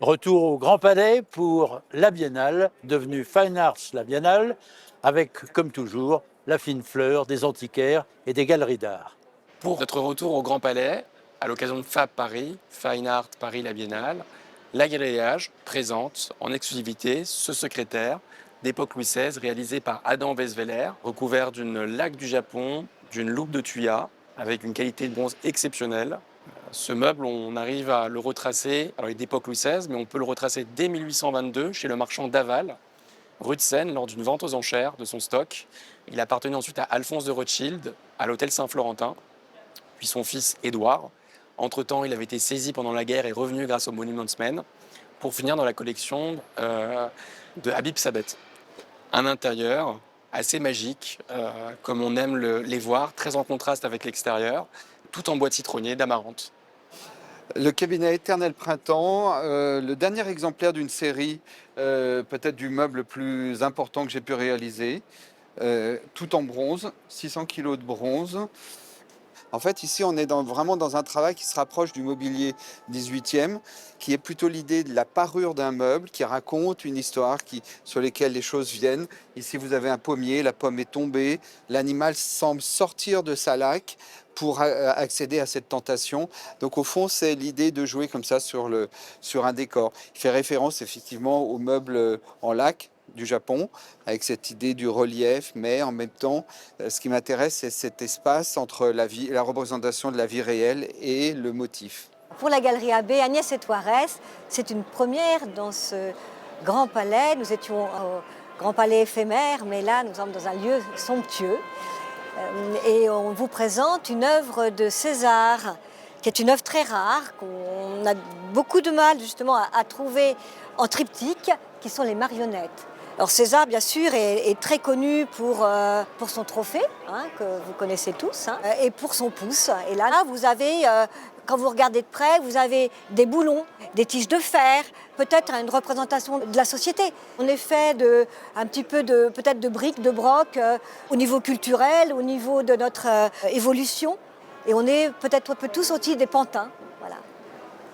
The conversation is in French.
Retour au Grand Palais pour la Biennale, devenue Fine Arts la Biennale, avec, comme toujours, la fine fleur des antiquaires et des galeries d'art. Pour notre retour au Grand Palais, à l'occasion de FAB Paris, Fine Art Paris la Biennale, la Galerie des Âges présente en exclusivité ce secrétaire d'époque Louis XVI réalisé par Adam Weisweller, recouvert d'une laque du Japon, d'une loupe de tuya, avec une qualité de bronze exceptionnelle. Ce meuble, on arrive à le retracer, alors il est d'époque Louis XVI, mais on peut le retracer dès 1822 chez le marchand Daval, rue de Seine, lors d'une vente aux enchères de son stock. Il appartenait ensuite à Alphonse de Rothschild, à l'hôtel Saint-Florentin, puis son fils Édouard. Entre-temps, il avait été saisi pendant la guerre et revenu grâce au Monuments Men, pour finir dans la collection de Habib Sabet. Un intérieur assez magique, comme on aime les voir, très en contraste avec l'extérieur, tout en bois citronnier d'amarante. Le cabinet Éternel Printemps, le dernier exemplaire d'une série, peut-être du meuble le plus important que j'ai pu réaliser, tout en bronze, 600 kilos de bronze. En fait, ici, on est vraiment dans un travail qui se rapproche du mobilier 18e, qui est plutôt l'idée de la parure d'un meuble, qui raconte une histoire sur laquelle les choses viennent. Ici, vous avez un pommier, la pomme est tombée, l'animal semble sortir de sa laque pour accéder à cette tentation. Donc, au fond, c'est l'idée de jouer comme ça sur un décor. Il fait référence effectivement aux meubles en laque du Japon, avec cette idée du relief, mais en même temps, ce qui m'intéresse, c'est cet espace entre la représentation de la vie réelle et le motif. Pour la Galerie AB, Agnès Etouarez, c'est une première dans ce grand palais. Nous étions au grand palais éphémère, mais là, nous sommes dans un lieu somptueux. Et on vous présente une œuvre de César, qui est une œuvre très rare, qu'on a beaucoup de mal justement à trouver en triptyque, qui sont les marionnettes. Alors César, bien sûr, est très connu pour son trophée, que vous connaissez tous, et pour son pouce. Et là, vous avez, quand vous regardez de près, vous avez des boulons, des tiges de fer, peut-être une représentation de la société. On est fait un petit peu peut-être de briques, de brocs, au niveau culturel, au niveau de notre évolution. Et on est peut-être un peu tous aussi des pantins.